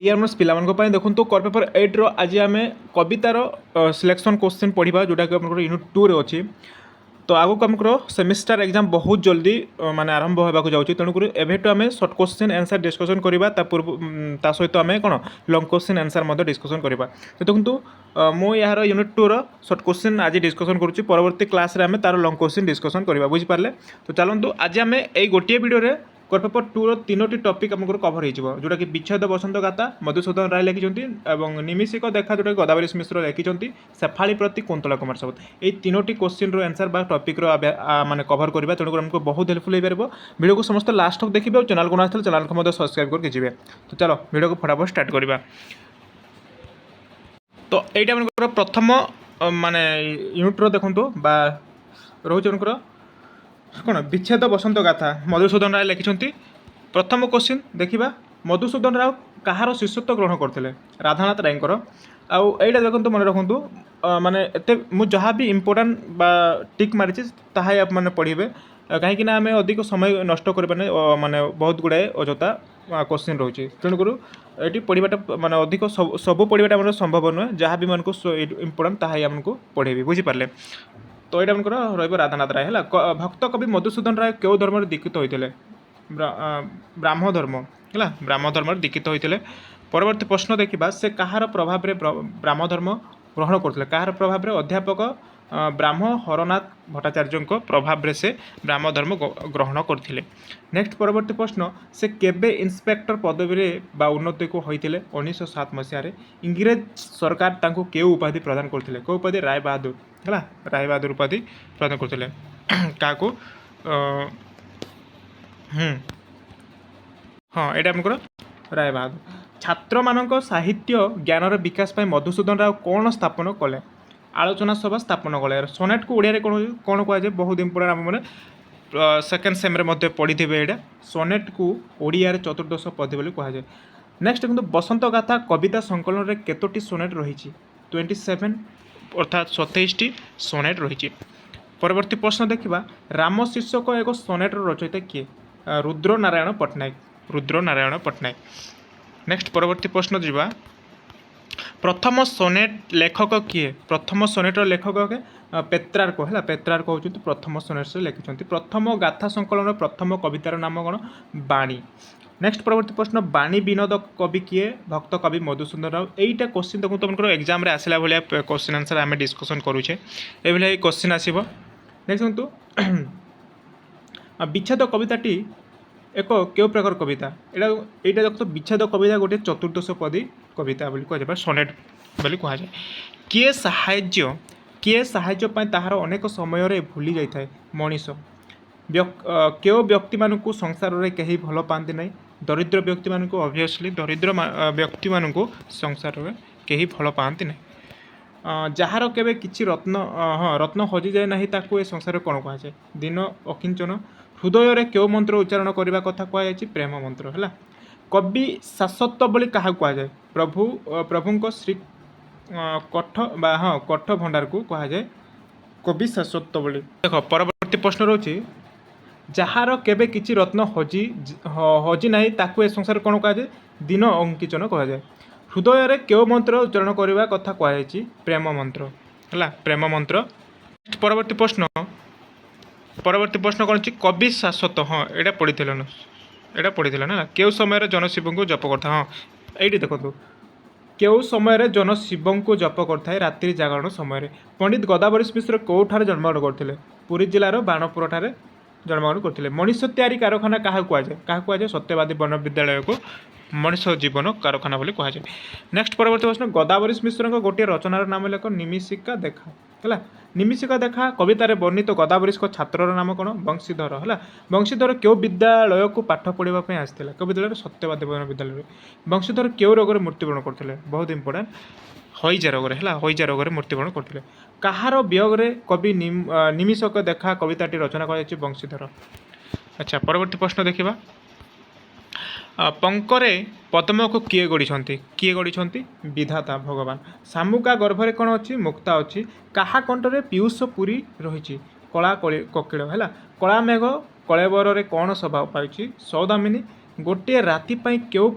इयरमस पिलामान देखो core paper 8 आज आम कवितार सिलेक्शन क्वेश्चन पढ़ा जोटा कि यूनिट 2 रे अच्छी। तो आगक आमर सेमिस्टर एग्जाम बहुत जल्दी माने आरंभ होगा जाऊँगी तेणुक एवेठू आम सर्ट क्वेश्चन आंसर डिस्कसन करवा ता सहित आम कौन लंग क्वेश्चन आंसर डिस्कसन करवा। तो देखो मु यार यूनिट 2 रो सर्ट क्वेश्चन आज डिस्कसन करुँच परवर्ती क्लास आम तार लंग क्वेश्चन डिस्कसन करवा बुझिपारे। तो चलतु आज आम यही गोटे वीडियो कोर पेपर 2 रो 3टी टॉपिक आमको कभर हो जोटा कि विच्छेद बसंत गाथा मधुसूदन राय लिखिं और निमिषिक देखा जोटा गोदावरी मिश्र लिखिं शेफाली प्रति कुंतला कुमार साउथ ये 3टी क्वेश्चन रो आंसर बा टॉपिक रो माने कभर करबा तेणुकर हमको बहुत हेल्पफुल हो पार। वीडियो को समस्त लास्ट तक देखिए और चैनल को आसते चैनल को सब्सक्राइब करके जी। तो चलो वीडियो को फटाफट स्टार्ट करवा। तो यहाँ प्रथम माने यूनिट रो देखो रोच कौन विच्छेद बसंत गाथा मधुसूदन राय लिखिं। प्रथम क्वेश्चन देखा मधुसूदन राव कहार शिष्यत्व ग्रहण करते राधानाथ रायकर आईटा देखो मन रखु माने एते मु जहाँ भी इम्पोर्टाट बा टिक मारी ताहा आप मैंने पढ़े कहीं आम अधिक समय नष्ट करें माने बहुत गुड़ाए अजता क्वेश्चन रोचे तेणुकर ये पढ़ाटा माने अधिक सब पढ़ाटा संभव नुहे जहाँ भी मानक इम्पोर्टाट ताहा आमको पढ़ेबी बुझीपारे। तो यहाँ आमको राधानाथ राय है भक्त कवि मधुसूदन राय क्यों धर्म दीक्षित होते ब्राह्म धर्म है ब्राह्म धर्म दीक्षित होते। परवर्ती प्रश्न देखा से कहार प्रभाव ब्राह्म धर्म ग्रहण करते कहार प्रभाव अध्यापक ब्राह्म हरनाथ भट्टाचार्य प्रभाव से ब्राह्म धर्म ग्रहण करते। नेक्स्ट परवर्ती प्रश्न से केबे इंस्पेक्टर पदवी बा उन्नति को होते 1907 मसीह इंग्रेज सरकार तांको केउ उपाधि प्रदान करते कौ उपाधि राय बहादुर है राय बहादुर उपाधि प्रदान करते क्या हाँ यहाँ आमको राय बहादुर। छात्र मानक साहित्य ज्ञानर विकास पाई मधुसूदन राव कौन स्थापन कले आलोचना सभा स्थापन कले सोनेट को ओडिया कौन कहुए बहुत इंपोर्टेंट आम मैंने सेकेंड सेम्रे पढ़ी थे यहाँ सोनेट को ओडिया चतुर्दश पदी बोली कहुए। नेक्स्ट देखो बसंत गाथा कविता संकलन में केतोटी सोनेट रही 27 अर्थात 27टी सोनेट रही। परवर्ती प्रश्न देखा राम शीर्षक एक सोनेटर रचयिता किए रुद्र नारायण पट्टनायक। नेक्स्ट परवर्ती प्रश्न जीवा प्रथम सोनेट लेखक किए प्रथम सोनेटर लेखक के पेत्रार्क है पेत्रार्क होती प्रथम सोनेट से लिखिं। प्रथम गाथा संकलन प्रथम कवितार नाम कौन बाणी। नेक्स्ट परवर्ती प्रश्न बाणी विनोद कवि किए भक्त कवि मधुसूदन राव यहीटा क्वेश्चन देखो तुमको एग्जाम रे आसला भाया क्वेश्चन आंसर आम डिस्कसन करुचे ये क्वेश्चन आसो। नेक्स्ट देखो विच्छेद कविताटी एक क्यों प्रकार कविता यहाँ देखो विच्छेद कविता गोटे चतुर्दश पदी कविता बोली कहुए सोनेट बोली कहुए। किए साहाय्य ताहार अनेक समय भूली जाए मनीष क्यों व्यक्ति मानू संसार में कहीं भल पाती ना दरिद्र व्यक्ति मानू ऑब्वियसली दरिद्र व्यक्ति मानू संसार में कहीं भल पाती ना जार केवे किछि रत्न हाँ रत्न हजि जाए ना ताकू ए संसार कौन कहुए दिन अकिंचन हृदय रे क्यों मंत्र उच्चारण करने कथा कहुई प्रेम मंत्र है। कवि शाश्वत बोली क्या कहुए प्रभु श्री कठ हाँ कठ भंडार को कहुए कवि शाश्वत बोली। देख परवर्ती प्रश्न रोचे जार केबे किछि रत्न हजि ना ताकू ए संसार कौन कहुए दिन अंकिचन कहुए। हृदय रे क्यों मंत्र उच्चारण करने कथा कहुई प्रेम मंत्र है प्रेम मंत्र। परवर्ती प्रश्न कौन कवि शाश्वत हाँ यहाँ पढ़ी ना क्यों समय जनशिव को जप करता हाँ ये देखो क्यों समय जनशिव को जप करता रात्रि जागरण समय। पंडित गोदावरी मिश्र कौठार जन्मग्रहण करते पुरी जिलार बाणपुर ठारे जन्मग्रहण करते। मनीष तैयारी कारखाना क्या कहुए सत्यवादी वन विद्यालय को मनीष जीवन कारखाना बोली कहुए। नेक्स्ट परवर्ती प्रश्न गोदावरी मिश्र गोटे रचनार नाम लेख निमिषिका देखा है निमिषिका देखा कवितार वर्णित गोदावरी छात्र नाम कौन बंशीधर है बंशीधर क्यों विद्यालय को पाठ पढ़ाई आसते कौ विद्यालय सत्यवादी वन विद्यालय। बंशीधर क्यों रोग मृत्युवरण करते बहुत इंपोर्टेंट हईजा रोग हईजा रोग मृत्युवरण करते। कहार वियोग कवि निमिषक देखा कविताटी रचना कर बंशीधर। अच्छा परवर्ती प्रश्न देखा पंकरे पद्म को किए गढ़ी विधाता भगवान। शामुका गर्भरे कौन अच्छी मुक्ता अच्छी क्या कंठरे पीयूष पुरी रही कला कोकिल है कला मेघ कलेबर कौन स्वभाव पाई सौदामिनी गोटे राति पाई क्यों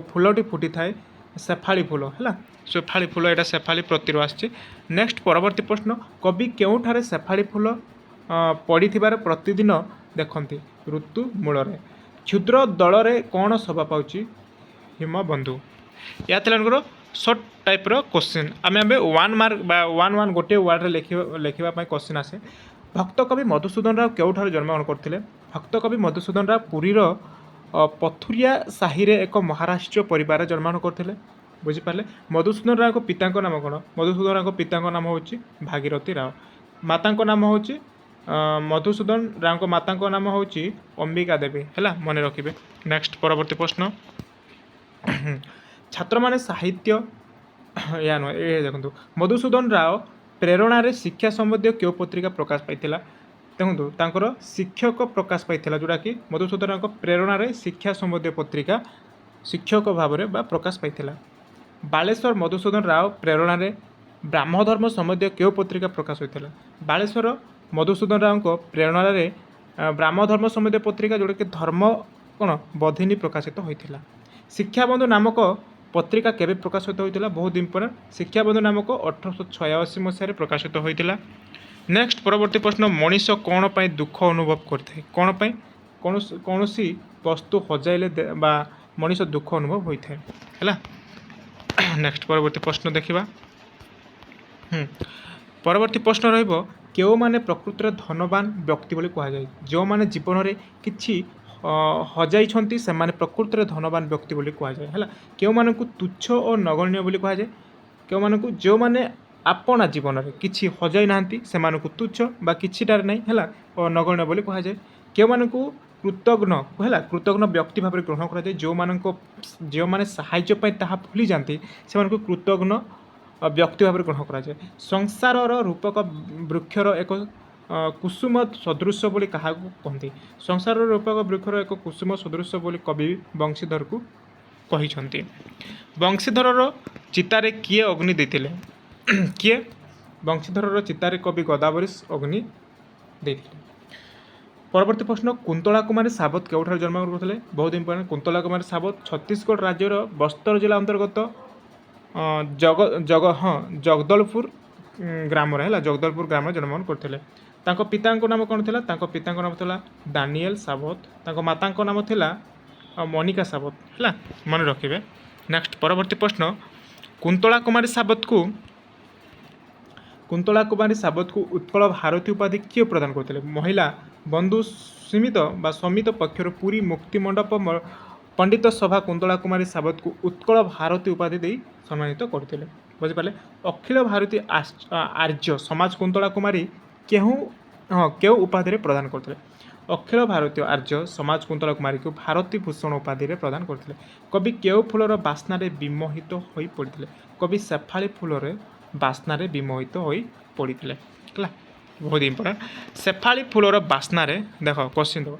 फूलटी फुटी थाए शेफाली फूल है शेफाली फूल यहाँ शेफाली प्रति आसছে नेक्स्ट परवर्ती प्रश्न कवि केउठारे शेफाली फूल पड़ी प्रतिदिन देखती ऋतु मूल क्षुद्र दल रे कौन शोभा पाउची हिम बंधु या सर्ट टाइप रो क्वेश्चन आमे आमे 1 मार्क बा 1 गोटे वर्ड रे लिखिबा पई क्वेश्चन आसे भक्त कवि मधुसूदन राव केउठारे जन्मग्रहण करथिले भक्त कवि मधुसूदन राव पुरीर पथुरिया साही रे एक महाराष्ट्र परिवार जन्मग्रहण करथिले बुझी पारले मधुसूदन राव को पिता नाम कौन मधुसूदन राव को पिता नाम होची भागीरथी राव माता नाम होची मधुसूदन राव को माता नाम होची अंबिका देवी है मन रखिए नेक्स्ट परवर्ती प्रश्न छात्र माने साहित्य या नुह ये देखो मधुसूदन राव प्रेरणा रे शिक्षा संबंधी क्यों पत्रिका प्रकाश पाइथिला देखो तांकर शिक्षक प्रकाश पाइथिला जोड़ा कि मधुसूदन राव प्रेरणा रे शिक्षा संबंधी पत्रिका शिक्षक भाव में प्रकाश पाइथिला बालेश्वर मधुसूदन राव प्रेरणा रे ब्राह्मधर्म संबंधी क्यों पत्रिका प्रकाश होता बालेश्वर मधुसूदन राव को प्रेरणा रे ब्राह्मधर्म संबंधी पत्रिका जोड़ा कि धर्म कौन बधिनी प्रकाशित होता शिक्षाबंधु नामक पत्रिका केबे प्रकाशित होता बहुत इंपोर्टेंट शिक्षाबंधु नामक 1886 मसीह प्रकाशित होता नेक्स्ट परवर्ती प्रश्न मनीष कौन पाई दुख अनुभव करते कौन पाई कौन सी वस्तु हजाइले बा मनीष दुख अनुभव होता है नेक्स्ट परवर्ती प्रश्न देखा परवर्ती प्रश्न रहिबो केउ माने प्रकृतिर धनवान व्यक्ति बोली कहा जाए जो माने जीवन में किछि हजाई से प्रकृतिर धनवान व्यक्ति बोली कहा जाए है केउ माने को तुच्छ और नगण्य बोली कहा जाए केउ माने को जो माने आपना जीवन में किछि हजाई नांती से मानकु तुच्छ बा किछिटार नहीं है और नगण्य बोली कहा जाए केउ माने को कृतज्ञ है कृतज्ञ व्यक्ति भाव ग्रहण करा जो माने साहाय्य पाई ताहा भूली जाती से कृतज्ञ व्यक्ति भाव ग्रहण करा जाए संसार रूपक वृक्षर एक कुसुम सदृश बोली क्या कहते संसार रूपक वृक्षर एक कुसुम सदृश बोली कवि बंशीधर को कही बंशीधर चितारे किए अग्नि देते किए बंशीधर चितारे कवि गोदावरी अग्नि देते परवर्ती प्रश्न कुंतला कुमारी सावत केउठार जन्मग्रहण करते बहुत इंपोर्टेंट कुंतला कुमारी सावत छत्तीसगढ़ राज्यर बस्तर जिला अंतर्गत जगदलपुर ग्राम है जगदलपुर ग्राम जन्मग्रहण करते पिता नाम कौन था पिता नाम था दानिएल सावत माता नाम था मनिका सावत है मन रखिए नेक्स्ट परवर्ती प्रश्न कुंतला कुमारी सावत को उत्कल भारती उपाधि किए प्रदान करते महिला बंधु सीमित बा समित पक्षर पूरी मुक्ति मंडप पंडित सभा कुंतला कुमारी सावत को उत्कल भारती उपाधि दे सम्मानित करते बुझिपारे अखिल भारतीय आर्य समाज कुंतला कुमारी क्यों उपाधि प्रदान करते अखिल भारतीय आर्य समाज कुंतला कुमारी को भारती भूषण उपाधि प्रदान करते कवि केउ फूलर बास्नार विमोहित हो पड़ते कवि शेफाली फूलर बास्नार विमोहित हो पड़ते है बहुत इंपोर्टेंट शेफाली फूलर बास्नार देख क्वेश्चन देव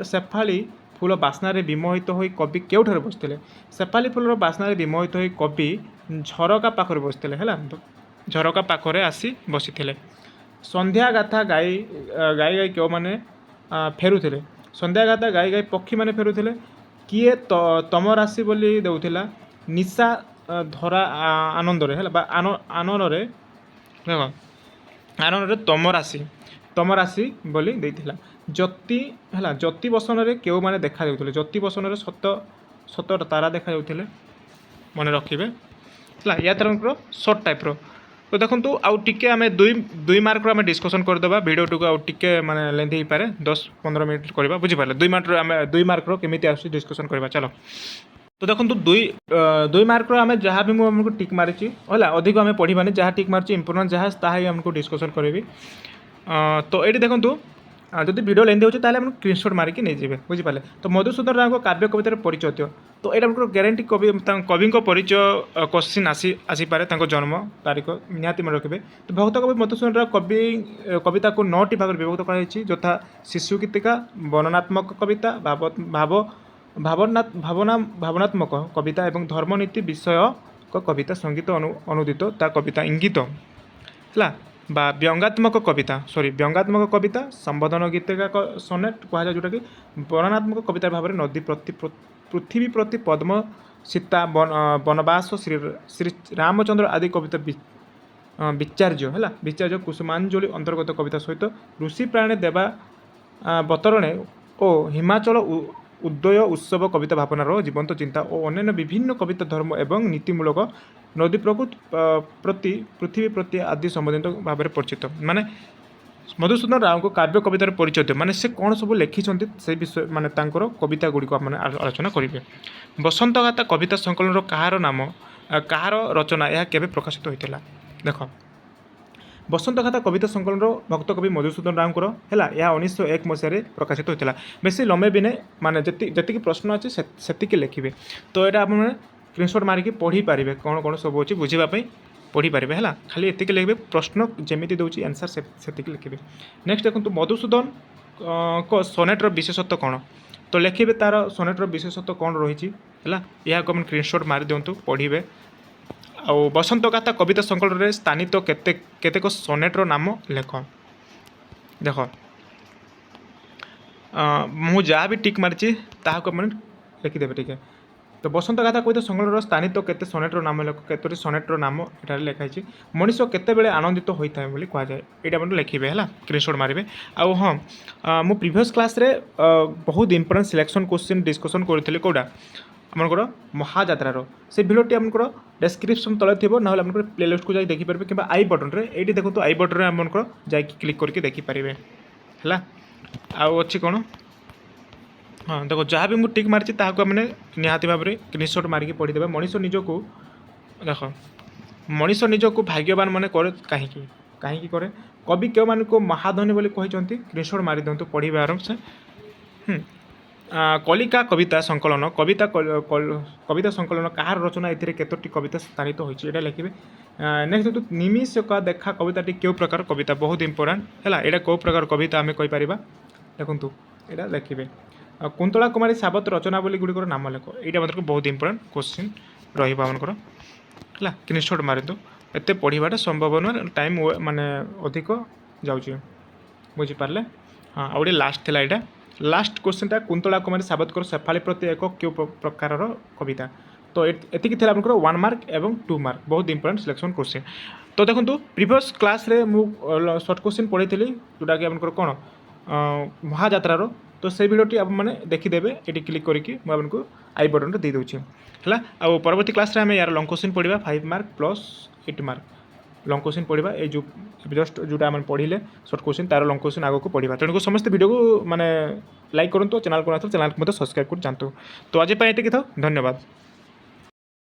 शेफाली फूल बास्नार विमोहित हो कवि केउठारे बसते शेफाली फूलर बास्नार विमोहित हो कवि झरका पाखरे बसते है झरका पाखरे आसी बसी संध्या गाथा गाई गाई गाई क्यों मैंने फेरुले संध्या गाथा गाई गाई पक्षी मैंने फेरुले किए तम राशि बोली देउथिला निशा धरा आनंद है आनंद आनंद तम राशि बोली देइथिला ज्योति है ज्योति बसन में क्यों मैंने देखा जाते ज्योति बसन में सत सत तारा देखा जाते मन रखिए है या तरह सर्ट टाइप तो देखो आउ टिके आम दुई मार्क आम डिस्कसन करदे भिडियो टी आउ टिके माने लेंथी हो पारे 10-15 मिनट करवा बुझीपारे 2 मार्क केमी आस डिस्कसन करवा चलो तो देखो दुई मार्क आम जहाँ भी मुझे टिक मारी है अधिक आम पढ़ानी जहाँ टिक मार्च इंपोर्टेंट जहाँ ताही आमको डिस्कसन करी तो ये देखो जब भिडियो लेंथी होता है स्क्रीनशॉट मारिक नहीं जाए बुझीपारे तो मधुसूदन राव काव्य कवितार परिचय तो यहाँ ग्यारंटी कवि परिचय क्वेश्चन आसीपे जन्म तारीख निहाती मन रखिए तो भक्त कवि मधुसूदन राव कविता को 9टी भाग विभक्त कर यथा शिशु गीतिका वर्णनात्मक कविता भावनात्मक कविता और धर्मनीति विषय कविता संगीत अनुदित ता कविता इंगित है बा व्यंगात्मक कविता व्यंगात्मक कविता संबोधन गीतिका सोनेट कहुए जोटा कि वर्णनात्मक कविता भाव में नदी प्रति पृथ्वी प्रति पद्म सीता वनवास श्री रामचंद्र आदि कविता विचार्य है विचार्य कुसुमांजलि अंतर्गत कविता सहित ऋषि प्राणे देवा बतरणे और हिमाचल उदय उत्सव कविता भावनार जीवंत चिंता और अन्य विभिन्न कविता धर्म एवं नीतिमूलक नदी प्रकृति प्रति पृथ्वी प्रति आदि संबंधित भाव में परिचित माने मधुसूदन राव को काव्य कवितार परिचय दिए माने से कौन सब लिखिं से विषय माने तांकर कविता गुड़िक मैंने आलोचना करेंगे। बसंत गाथा कविता संकलन कहार नाम कहार रचना यह केवे प्रकाशित होता देख बसंत गाथा कविता संकलन भक्त कवि मधुसूदन राव है 1901 मसीह प्रकाशित होता बेसी लंबे भी नहीं माने जी प्रश्न अच्छे से लिखे तो यहाँ आप स्क्रीनशॉट मारिकी पढ़ी पारे कौन कौन सब अच्छी बुझापी पढ़ी पारे है खाली ये लिखे प्रश्न जमी दूसरी आंसर से लिखे। नेक्स्ट देखो मधुसूदन को सोनेटर विशेषत्व कौन तो लिखे तार सोनेटर विशेषत्व कौन रही है यह स्क्रीनशॉट मारी दिंतु पढ़े। आ बसंत गाथा कविता संकलन में स्थानित केतेक सोनेटर नाम लेख देख मु जहाँ भी टिक मारी ताकू मैंने लिखिदेवे ठीक है। तो बसंत गाथा कविता संकलन स्थानित केते सोनेटर नाम लेख केतोटी सोनेटर नाम एठार लिखाई मनीष केतेबेले आनंदित होता है बोली कहुए यहाँ मैंने लिखे है स्क्रीनशॉट मारे। आ हाँ मु प्रीवियस क्लास रे बहुत इंपोर्टेंट सिलेक्शन क्वेश्चन डिस्कसन करी कौटा आमर महाजात्रार से भिडियोटी आमर डेस्क्रिप्शन तले थी ना आम प्लेलिस्ट को जाए देखिपारे कि आई बटन रे ये देखो आई बटन में आमर जाकि क्लिक करके देखिपारे है अच्छी कौन हाँ देखो जहाँ भी मुझे टिक मारी ताकू मैंने निहाती भाव में स्क्रीनशॉट मारिकी पढ़ीदे मनीष निजक देख मनीष निजक भाग्यवान मन करे कहीं करे कवि क्यों मान को महाधनी बोली कहते स्क्रीनशॉट मारी दिंतु पढ़े आराम से। कलिका कविता संकलन कविता संकलन कहार रचना ये केतोटी कविता स्थानित होती है लिखे। नेक्स्ट देखो निमिष का देखा कविताटी क्यों प्रकार कविता बहुत इंपोर्टेंट है यहाँ कौ प्रकार कविता आम कहीपर देखूँ यहाँ लिखे। कुंतला कुमारी सावत रचनावली गुड़िकर नाम लेख यहाँ मतलब बहुत इंपोर्टेंट क्वेश्चन रमकर है स्क्रीनशॉट मारतु एत पढ़ाटा संभव नुह टाइम माने अधिक जाऊँगी बुझीपारे। हाँ आउे लास्ट थी यहाँ लास्ट क्वेश्चनटा कुंतला कुमारी सावतकर शेफाली प्रति एक क्यों प्रकार कविता तो एतिकी थी आपंकर 1 मार्क एवं 2 मार्क बहुत इंपोर्टेंट सिलेक्शन क्वेश्चन। तो देखो प्रीवियस क्लास रे मु शॉर्ट क्वेश्चन पढ़ी जोटा कि आपंकर कौन महाजात्रार तो से भिडियोटी आप मैंने देखीदेवे ये क्लिक करके मुझे आई बटन दे दूँगी है। आ परवर्ती क्लास आम यार लंग क्वेश्चन पढ़ा 5 mark plus 8 mark long question पढ़ा ये जो जस्ट जोटा आम पढ़ले सर्ट क्वेश्चन तार लंग क्वेश्चन आगे को पढ़ा तेणुक समस्त वीडियो को माने लाइक करूँ चैनल को चैनल को सब्सक्राइब कर जानतु। तो आज ये था धन्यवाद।